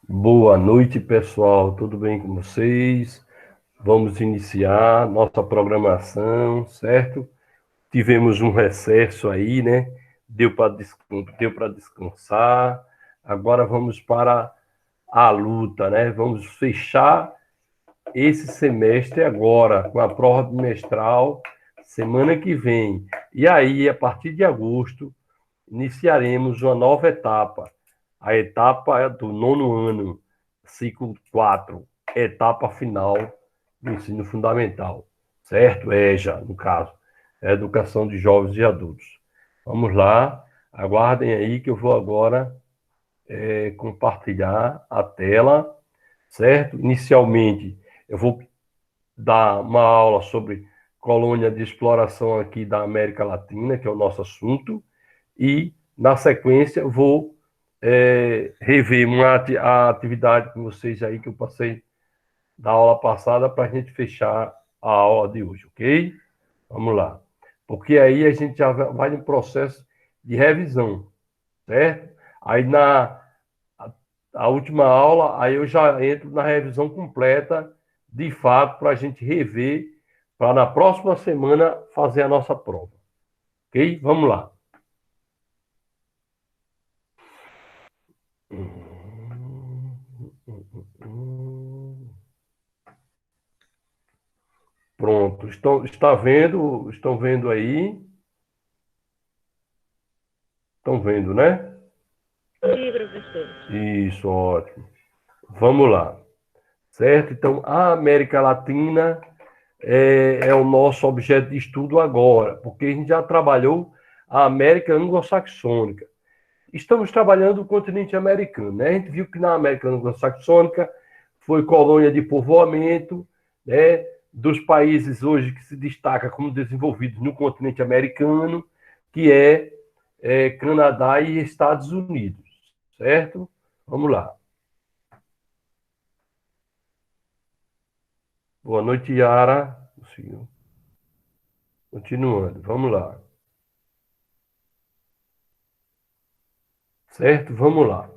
Boa noite, pessoal. Tudo bem com vocês? Vamos iniciar nossa programação, certo? Tivemos um recesso aí, né? Deu para descansar. Agora vamos para a luta, né? Vamos fechar esse semestre agora, com a prova bimestral, semana que vem. E aí, a partir de agosto, iniciaremos uma nova etapa, a etapa do nono ano, ciclo 4, etapa final do ensino fundamental, certo? EJA, no caso, Educação de Jovens e Adultos. Vamos lá, aguardem aí que eu vou agora compartilhar a tela, certo? Inicialmente, eu vou dar uma aula sobre colônia de exploração aqui da América Latina, que é o nosso assunto, e, na sequência, vou rever a atividade com vocês aí que eu passei da aula passada para a gente fechar a aula de hoje, ok? Vamos lá. Porque aí a gente já vai no processo de revisão, certo? Aí a última aula, aí eu já entro na revisão completa, de fato, para a gente rever, para na próxima semana fazer a nossa prova. Ok? Vamos lá. Pronto. Estão vendo aí? Estão vendo, né? Sim, professor. Isso, ótimo. Vamos lá. Certo? Então, a América Latina é o nosso objeto de estudo agora, porque a gente já trabalhou a América anglo-saxônica. Estamos trabalhando o continente americano, né? A gente viu que na América anglo-saxônica foi colônia de povoamento, né? Dos países hoje que se destaca como desenvolvidos no continente americano, que é Canadá e Estados Unidos, certo? Vamos lá. Boa noite, Yara. Continuando, vamos lá. Certo? Vamos lá.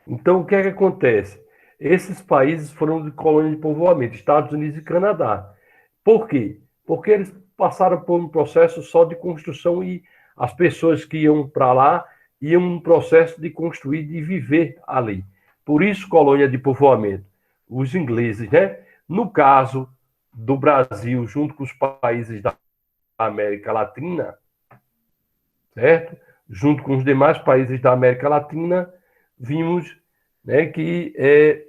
Então, o que é que acontece? Esses países foram de colônia de povoamento, Estados Unidos e Canadá. Por quê? Porque eles passaram por um processo só de construção e as pessoas que iam para lá iam num processo de construir, de viver ali. Por isso, colônia de povoamento. Os ingleses, né? No caso do Brasil, junto com os países da América Latina, certo? Junto com os demais países da América Latina, vimos, né, que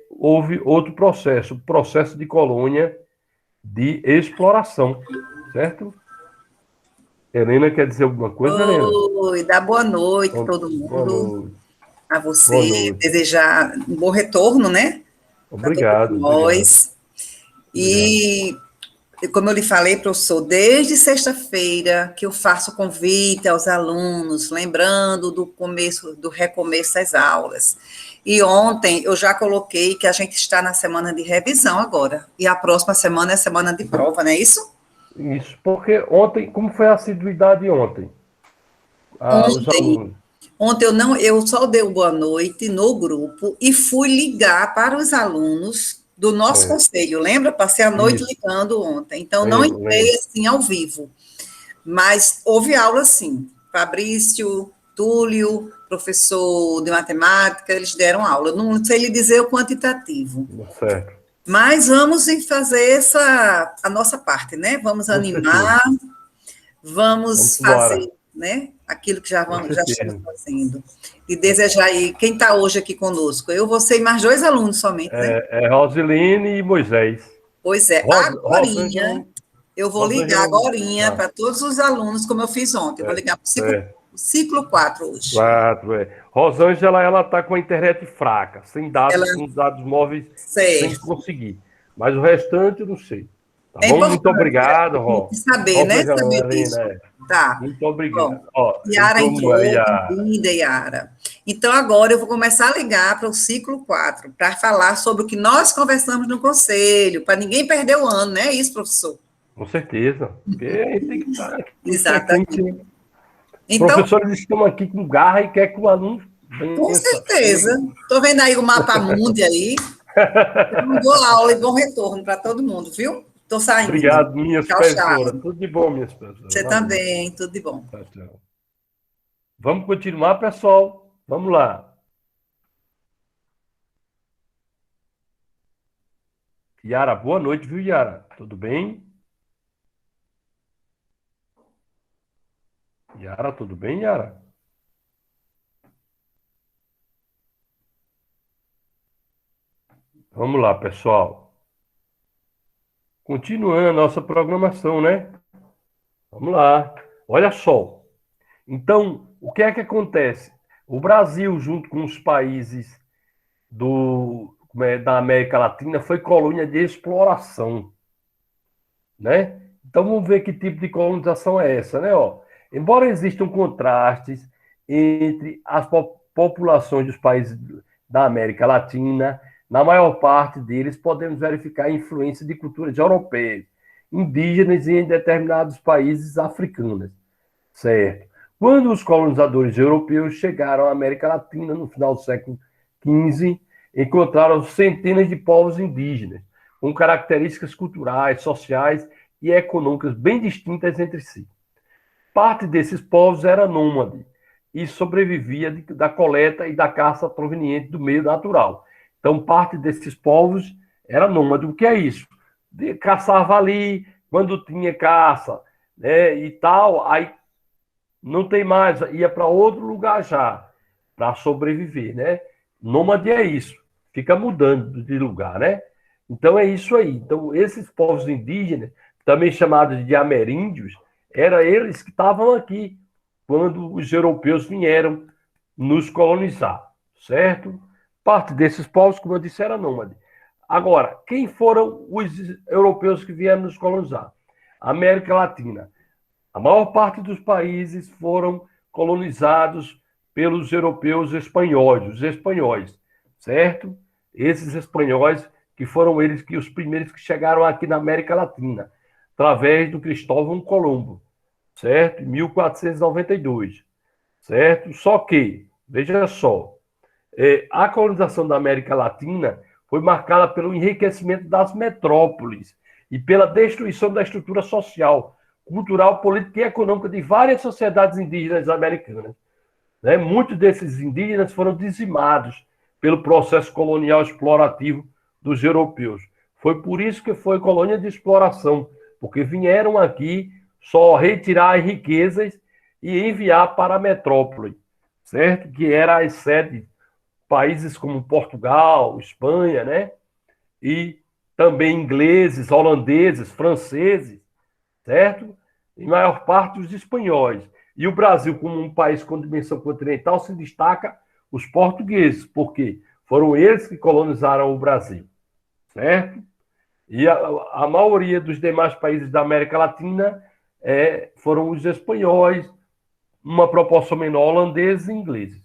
houve outro processo, o processo de colônia de exploração, certo? Helena quer dizer alguma coisa, Helena? Oi, dá boa noite a Boa todo boa mundo, noite. a Boa você, noite. desejar um bom retorno, né, para todos Obrigado, obrigado, nós. obrigado. E, como eu lhe falei, professor, desde sexta-feira que eu faço convite aos alunos, lembrando do começo, do recomeço das aulas. E ontem eu já coloquei que a gente está na semana de revisão agora, e a próxima semana é a semana de prova, não é isso? Isso, porque ontem, como foi a assiduidade ontem? Os Ontem alunos. Ontem eu só dei boa noite no grupo e fui ligar para os alunos do nosso É, conselho. Lembra? Passei a noite isso, ligando ontem. Então, não lembro, entrei lembro. assim ao vivo, mas houve aula sim. Fabrício, Túlio, professor de matemática, eles deram aula. Eu não sei lhe dizer o quantitativo, Certo, mas vamos fazer a nossa parte, né? Vamos com certeza. animar, Vamos vamos embora, fazer, né, aquilo que com já estamos certeza. fazendo. E desejar aí, quem está hoje aqui conosco? Eu, você e mais dois alunos somente, né? Roseline e Moisés. Pois é, Rosângela, agorinha, eu vou ligar Rosângela. agorinha Ah, para todos os alunos, como eu fiz ontem. Eu vou ligar para certo. o ciclo 4 hoje. Quatro, é. Rosângela, ela tá com a internet fraca, sem Ela, dados, com dados móveis, sem certo. conseguir. Mas o restante eu não sei. Tá É bom? Muito importante obrigado, a gente Ró. saber, né? Rosângela, Saber Helena, disso. Tá. muito obrigado. Bom, Ó, Yara entrou uma entrou, Yara. bem-vinda, Yara. Então, agora eu vou começar a ligar para o ciclo 4 para falar sobre o que nós conversamos no conselho, para ninguém perder o ano, não é isso, professor? Com certeza. Porque a gente tem que estar aqui Exatamente. frequente. Os Então, professores estão aqui com garra e quer que o aluno Com Benção. certeza. Estou vendo aí o mapa mundi aí. Boa aula e bom retorno para todo mundo, viu? Estou saindo. Obrigado, minhas Tchau, professoras. tchau. Tudo de bom, minhas professoras. Você Valeu. também, tudo de bom. Tchau, tchau. Vamos continuar, pessoal. Vamos lá. Yara, boa noite, viu, Yara? Tudo bem? Yara, tudo bem, Yara? Vamos lá, pessoal. Continuando a nossa programação, né? Vamos lá. Olha só. Então, o que é que acontece? O Brasil, junto com os países da América Latina, foi colônia de exploração, né? Então, vamos ver que tipo de colonização é essa, né? Ó, embora existam contrastes entre as populações dos países da América Latina, na maior parte deles podemos verificar a influência de culturas europeias, indígenas e em determinados países africanos, certo? Quando os colonizadores europeus chegaram à América Latina no final do século XV, encontraram centenas de povos indígenas, com características culturais, sociais e econômicas bem distintas entre si. Parte desses povos era nômade e sobrevivia da coleta e da caça proveniente do meio natural. Então, parte desses povos era nômade. O que é isso? Caçava ali, quando tinha caça, né, e tal, aí não tem mais, ia para outro lugar já, para sobreviver, né? Nômade é isso, fica mudando de lugar, né? Então é isso aí. Então, esses povos indígenas, também chamados de ameríndios, eram eles que estavam aqui quando os europeus vieram nos colonizar, certo? Parte desses povos, como eu disse, era nômade. Agora, quem foram os europeus que vieram nos colonizar? América Latina. A maior parte dos países foram colonizados pelos europeus espanhóis, os espanhóis, certo? Esses espanhóis que foram eles que os primeiros que chegaram aqui na América Latina, através do Cristóvão Colombo, certo? Em 1492, certo? Só que, veja só, a colonização da América Latina foi marcada pelo enriquecimento das metrópoles e pela destruição da estrutura social, cultural, política e econômica de várias sociedades indígenas americanas. Né? Muitos desses indígenas foram dizimados pelo processo colonial explorativo dos europeus. Foi por isso que foi colônia de exploração, porque vieram aqui só retirar as riquezas e enviar para a metrópole, certo? Que era a sede países como Portugal, Espanha, né? E também ingleses, holandeses, franceses, certo? Em maior parte os espanhóis. E o Brasil, como um país com dimensão continental, se destaca os portugueses, porque foram eles que colonizaram o Brasil, certo? E a maioria dos demais países da América Latina foram os espanhóis, uma proporção menor holandeses e ingleses,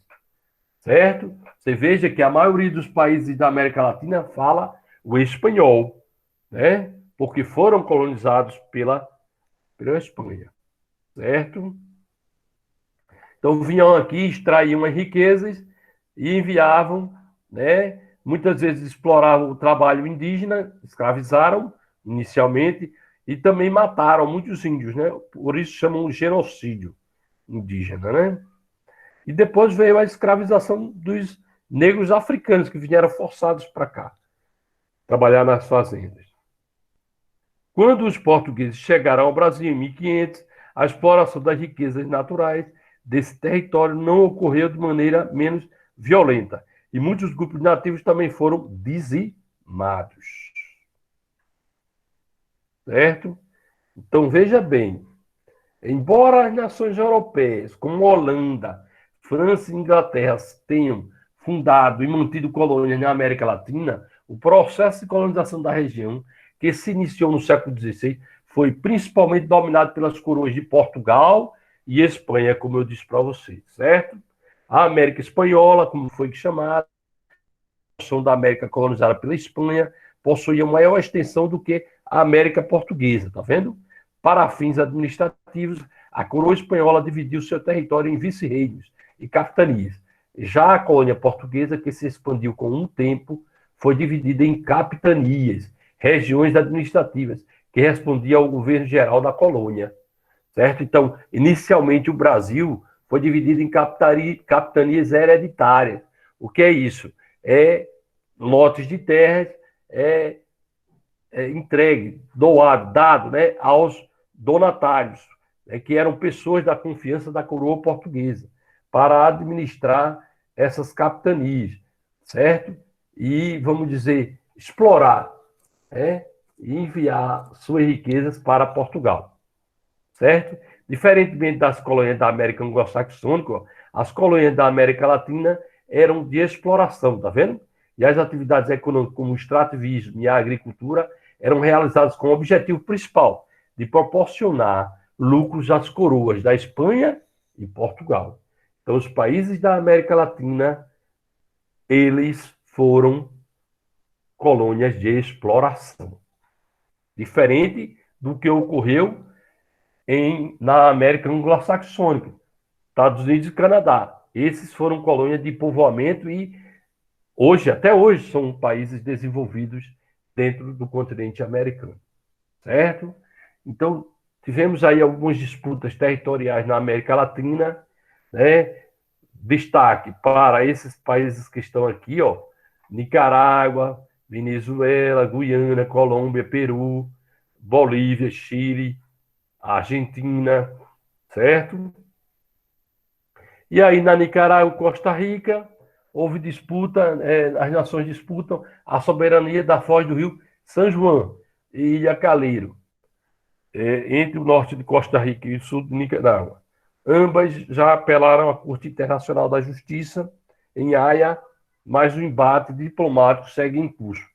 certo? Você veja que a maioria dos países da América Latina fala o espanhol, né? Porque foram colonizados pela Espanha, certo? Então vinham aqui, extraíam as riquezas e enviavam, né? Muitas vezes exploravam o trabalho indígena, escravizaram inicialmente e também mataram muitos índios, né? Por isso chamam de genocídio indígena, né? E depois veio a escravização dos negros africanos que vieram forçados para cá, trabalhar nas fazendas. Quando os portugueses chegaram ao Brasil em 1500, a exploração das riquezas naturais desse território não ocorreu de maneira menos violenta. E muitos grupos nativos também foram dizimados. Certo? Então, veja bem, embora as nações europeias, como Holanda, França e Inglaterra, tenham fundado e mantido colônias na América Latina, o processo de colonização da região, que se iniciou no século XVI, foi principalmente dominado pelas coroas de Portugal e Espanha, como eu disse para vocês, certo? A América Espanhola, como foi chamada, a porção da América colonizada pela Espanha, possuía maior extensão do que a América Portuguesa, tá vendo? Para fins administrativos, a coroa espanhola dividiu seu território em vice-reinos e capitanias. Já a colônia portuguesa, que se expandiu com um tempo, foi dividida em capitanias, regiões administrativas, que respondiam ao governo geral da colônia, certo? Então, inicialmente o Brasil foi dividido em capitanias hereditárias. O que é isso? É lotes de terras, entregue, doado, dado, né, aos donatários, né, que eram pessoas da confiança da coroa portuguesa, para administrar essas capitanias, certo? E, vamos dizer, explorar, né, e enviar suas riquezas para Portugal, certo? Diferentemente das colônias da América anglo-saxônica, as colônias da América Latina eram de exploração, tá vendo? E as atividades econômicas, como o extrativismo e a agricultura, eram realizadas com o objetivo principal de proporcionar lucros às coroas da Espanha e Portugal. Então, os países da América Latina, eles foram colônias de exploração. Diferente do que ocorreu na América anglo-saxônica, Estados Unidos e Canadá. Esses foram colônias de povoamento e hoje, até hoje, são países desenvolvidos dentro do continente americano, certo? Então, tivemos aí algumas disputas territoriais na América Latina, né? Destaque para esses países que estão aqui, ó, Nicarágua, Venezuela, Guiana, Colômbia, Peru, Bolívia, Chile, Argentina, certo? E aí, na Nicarágua e Costa Rica, houve disputa, as nações disputam a soberania da foz do rio São João e Ilha Calheiro, entre o norte de Costa Rica e o sul de Nicarágua. Ambas já apelaram à Corte Internacional da Justiça, em Haia, mas o embate diplomático segue em curso.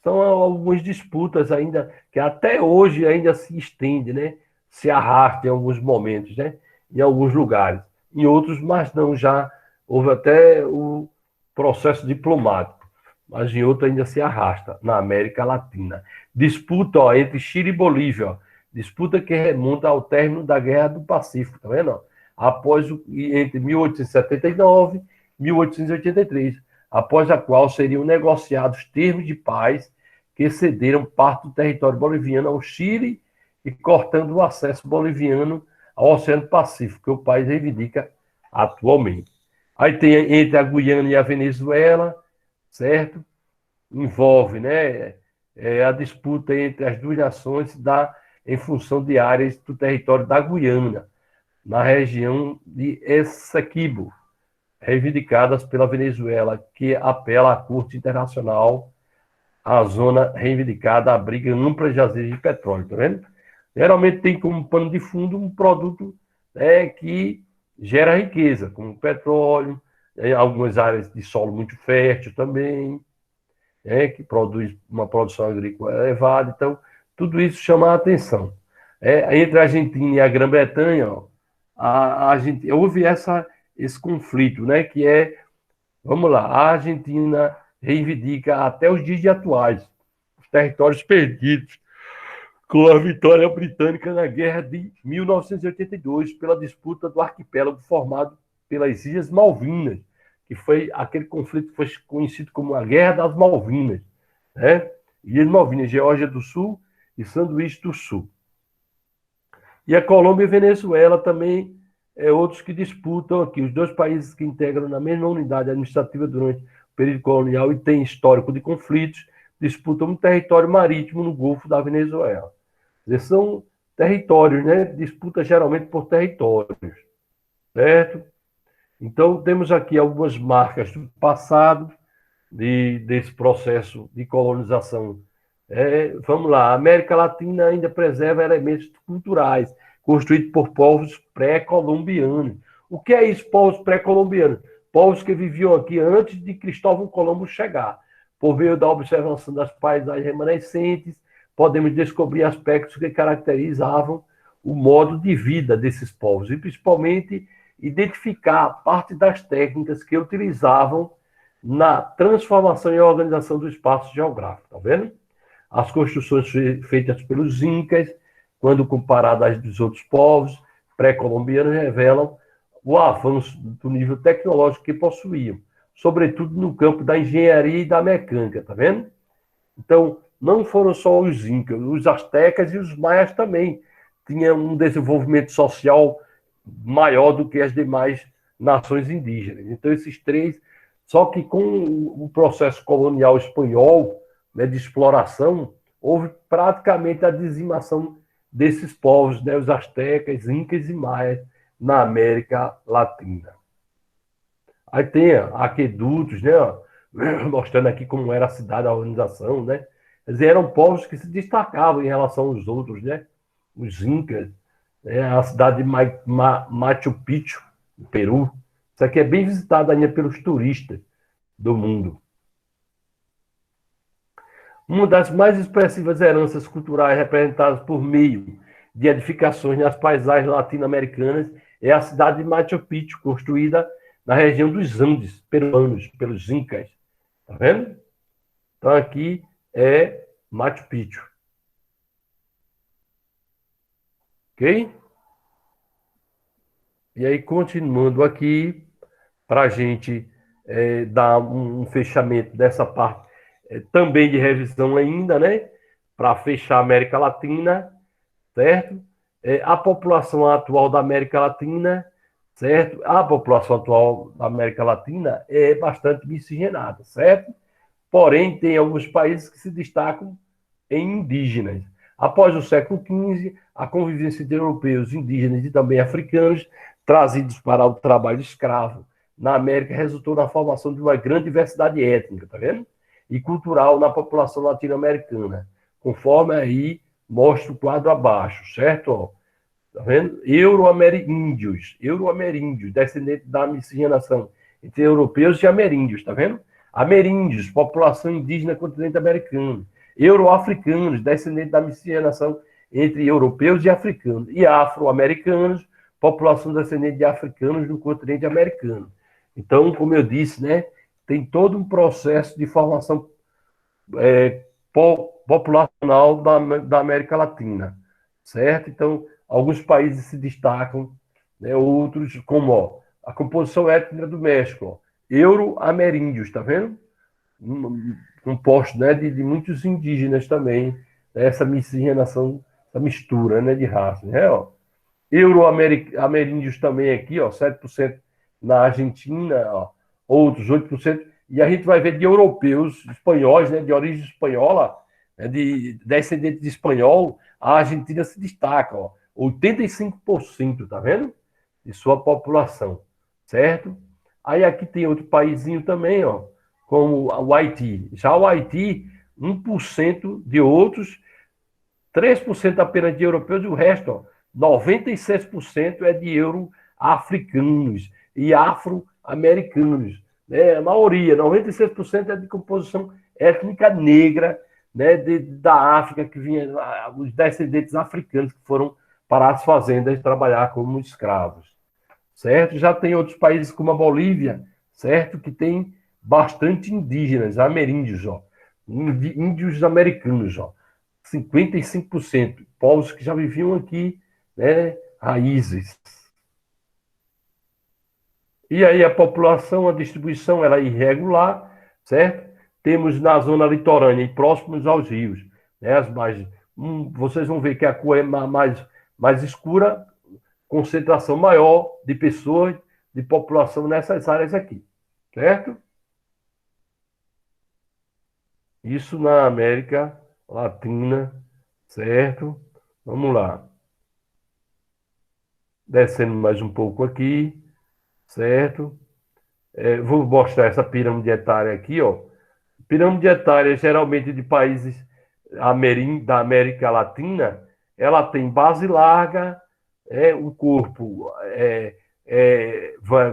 São algumas disputas ainda que até hoje ainda se estende, né? Se arrasta em alguns momentos, né? Em alguns lugares. Em outros, mas não, já houve até o processo diplomático, mas em outros ainda se arrasta, na América Latina. Disputa, ó, entre Chile e Bolívia, ó, disputa que remonta ao término da Guerra do Pacífico, tá vendo? Entre 1879 e 1883, após a qual seriam negociados termos de paz que cederam parte do território boliviano ao Chile e cortando o acesso boliviano ao Oceano Pacífico, que o país reivindica atualmente. Aí tem entre a Guiana e a Venezuela, certo? Envolve, né, a disputa entre as duas nações em função de áreas do território da Guiana, na região de Essequibo, reivindicadas pela Venezuela, que apela à Corte Internacional. A zona reivindicada abriga amplas jazidas de petróleo, tá vendo? Geralmente tem como pano de fundo um produto que gera riqueza, como petróleo, em algumas áreas de solo muito fértil também, que produz uma produção agrícola elevada. Então, tudo isso chama a atenção. Entre a Argentina e a Grã-Bretanha, houve esse conflito, né, que vamos lá, a Argentina reivindica até os dias atuais os territórios perdidos com a vitória britânica na Guerra de 1982, pela disputa do arquipélago formado pelas Ilhas Malvinas, que foi aquele conflito que foi conhecido como a Guerra das Malvinas, né? Ilhas Malvinas, Geórgia do Sul e Sanduíche do Sul. E a Colômbia e a Venezuela também outros que disputam aqui, os dois países que integram na mesma unidade administrativa durante o período colonial e têm histórico de conflitos, disputam um território marítimo no Golfo da Venezuela. Eles são territórios, né? Disputa geralmente por territórios, certo? Então, temos aqui algumas marcas do passado desse processo de colonização. Vamos lá, a América Latina ainda preserva elementos culturais construídos por povos pré-colombianos. O que é isso, povos pré-colombianos? Povos que viviam aqui antes de Cristóvão Colombo chegar. Por meio da observação das paisagens remanescentes, podemos descobrir aspectos que caracterizavam o modo de vida desses povos e, principalmente, identificar parte das técnicas que utilizavam na transformação e organização do espaço geográfico, tá vendo? As construções feitas pelos incas, quando comparadas às dos outros povos pré-colombianos, revelam o avanço do nível tecnológico que possuíam, sobretudo no campo da engenharia e da mecânica, tá vendo? Então, não foram só os incas, os astecas e os maias também tinham um desenvolvimento social maior do que as demais nações indígenas. Então, esses três, só que com o processo colonial espanhol, né, de exploração, houve praticamente a dizimação desses povos, né, os astecas, incas e maias, na América Latina. Aí tem aquedutos, né, mostrando aqui como era a cidade, a organização, né? Quer dizer, eram povos que se destacavam em relação aos outros, né? Os incas, né? A cidade de Machu Picchu, no Peru. Isso aqui é bem visitada ainda pelos turistas do mundo. Uma das mais expressivas heranças culturais representadas por meio de edificações nas paisagens latino-americanas é a cidade de Machu Picchu, construída na região dos Andes peruanos, pelos incas. Tá vendo? Então aqui é Machu Picchu. Ok? E aí, continuando aqui, para a gente dar um fechamento dessa parte também de revisão ainda, né? Para fechar a América Latina, certo? A população atual da América Latina, certo? A população atual da América Latina é bastante miscigenada, certo? Porém, tem alguns países que se destacam em indígenas. Após o século XV, a convivência entre europeus, indígenas e também africanos, trazidos para o trabalho escravo na América, resultou na formação de uma grande diversidade étnica, tá vendo? E cultural na população latino-americana, conforme aí mostra o quadro abaixo, certo? Ó, tá vendo? Euro-ameríndios, descendentes da miscigenação entre europeus e ameríndios, tá vendo? Ameríndios, população indígena do continente americano. Euro-africanos, descendentes da miscigenação entre europeus e africanos. E afro-americanos, população descendente de africanos no continente americano. Então, como eu disse, né, tem todo um processo de formação populacional da América Latina, certo? Então, alguns países se destacam, né, outros, como ó, a composição étnica do México, euro-ameríndios, tá vendo? Composto, né, de muitos indígenas também, né, essa miscigenação, essa mistura, né, de raças, né, ó. Euro-ameríndios também aqui, ó, 7% na Argentina, ó, outros 8%, e a gente vai ver de europeus, espanhóis, né, de origem espanhola, né, de descendentes de espanhol, a Argentina se destaca, ó, 85%, tá vendo? De sua população, certo? Aí aqui tem outro paísinho também, ó, como o Haiti. Já o Haiti, 1% de outros, 3% apenas de europeus, e o resto, ó, 96% é de euro-africanos e afro-americanos. Né? A maioria, 96% é de composição étnica negra, né, da África, que vinha, os descendentes africanos que foram para as fazendas trabalhar como escravos. Certo? Já tem outros países como a Bolívia, certo? Que tem bastante indígenas, ameríndios, ó. Índios americanos, ó. 55%, povos que já viviam aqui, né, raízes. E aí a população, a distribuição ela é irregular, certo? Temos na zona litorânea e próximos aos rios, né, as margens. Vocês vão ver que a cor é mais escura, concentração maior de pessoas, de população nessas áreas aqui, certo? Isso na América Latina, certo? Vamos lá. Descendo mais um pouco aqui, certo? Vou mostrar essa pirâmide etária aqui, ó. Pirâmide etária, geralmente de países da América Latina, ela tem base larga, o corpo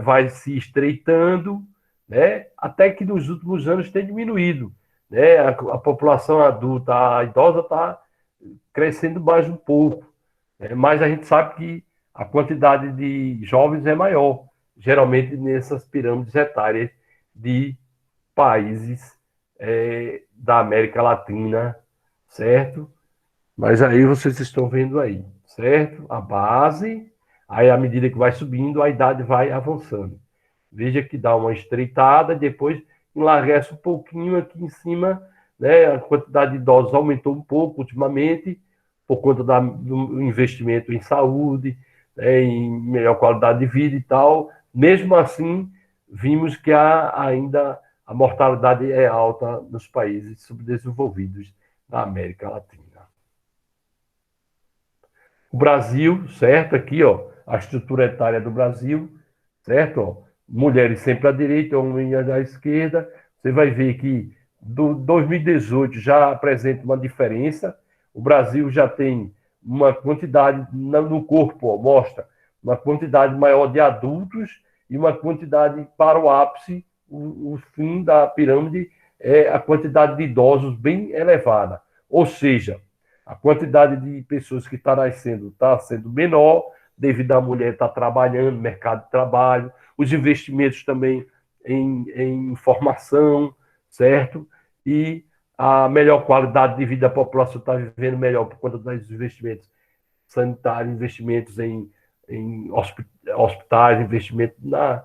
vai se estreitando, né? Até que nos últimos anos tem diminuído, né? A população adulta, a idosa está crescendo mais um pouco, né? Mas a gente sabe que a quantidade de jovens é maior, geralmente nessas pirâmides etárias de países da América Latina, certo? Mas aí vocês estão vendo aí, certo? A base, Aí, à medida que vai subindo, a idade vai avançando. Veja que dá uma estreitada, depois enlarguece um pouquinho aqui em cima, né? A quantidade de idosos aumentou um pouco ultimamente, por conta do investimento em saúde, né? Em melhor qualidade de vida e tal. Mesmo assim, vimos que ainda a mortalidade é alta nos países subdesenvolvidos da América Latina. O Brasil, certo? Aqui, ó, a estrutura etária do Brasil, certo? Ó, mulheres sempre à direita, homens à esquerda. Você vai ver que do 2018 já apresenta uma diferença. O Brasil já tem uma quantidade no corpo, ó, mostra uma quantidade maior de adultos e uma quantidade para o ápice, o fim da pirâmide, é a quantidade de idosos bem elevada. Ou seja, a quantidade de pessoas que está sendo menor, devido à mulher estar trabalhando no mercado de trabalho, os investimentos também em formação, certo? E a melhor qualidade de vida da população está vivendo melhor por conta dos investimentos sanitários, investimentos em hospitais, investimento na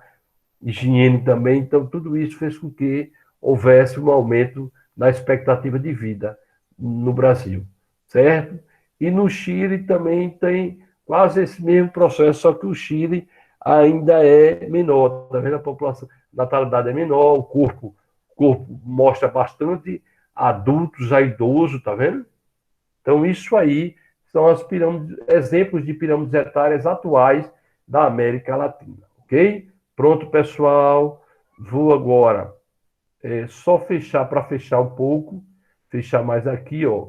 higiene também. Então, tudo isso fez com que houvesse um aumento na expectativa de vida no Brasil, certo? E no Chile também tem quase esse mesmo processo, só que o Chile ainda é menor, tá vendo? A população, a natalidade é menor, o corpo mostra bastante adultos a idosos, tá vendo? Então, isso aí são as pirâmides, exemplos de pirâmides etárias atuais da América Latina, ok? Pronto, pessoal. Vou agora só fechar para fechar um pouco, fechar mais aqui, ó.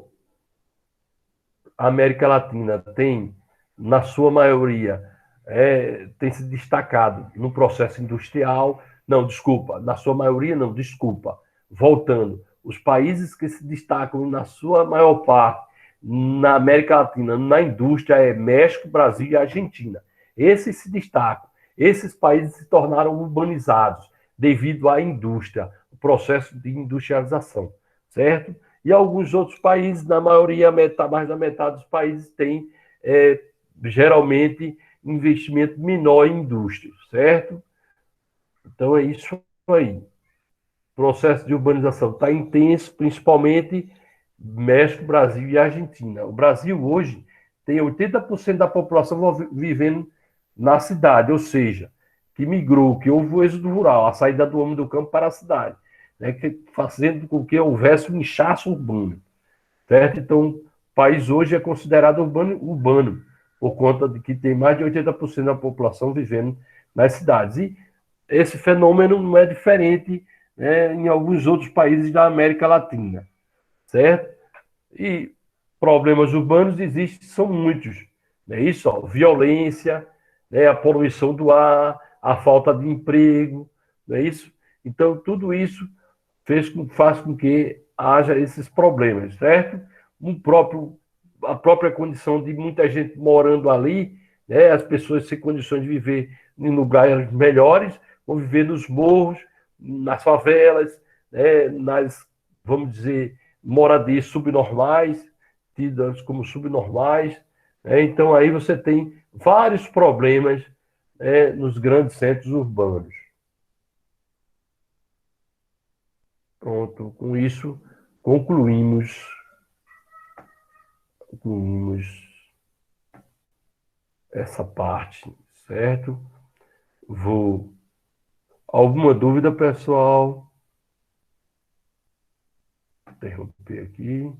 A América Latina tem, na sua maioria, tem se destacado no processo industrial. Não, desculpa, na sua maioria não, desculpa. Voltando, os países que se destacam na sua maior parte na América Latina, na indústria, é México, Brasil e Argentina. Esses se destacam. Esses países se tornaram urbanizados devido à indústria, o processo de industrialização, certo? E alguns outros países, na maioria, mais da metade dos países, tem geralmente investimento menor em indústria, certo? Então é isso aí. O processo de urbanização está intenso, principalmente México, Brasil e Argentina. O Brasil hoje tem 80% da população vivendo na cidade, ou seja, que migrou, que houve o êxodo rural, a saída do homem do campo para a cidade, né, fazendo com que houvesse um inchaço urbano. Certo? Então, o país hoje é considerado urbano, por conta de que tem mais de 80% da população vivendo nas cidades. E esse fenômeno não é diferente, né, em alguns outros países da América Latina, certo? E problemas urbanos existem, são muitos. É isso, ó, violência, né, a poluição do ar, a falta de emprego, não é isso? Então, tudo isso faz com que haja esses problemas, certo? A própria condição de muita gente morando ali, né? As pessoas sem condições de viver em lugares melhores, vão viver nos morros, nas favelas, né? Vamos dizer, moradias subnormais, tidas como subnormais, né? Então aí você tem vários problemas, né, nos grandes centros urbanos. Pronto, com isso concluímos essa parte, certo? Alguma dúvida, pessoal? Interromper aqui.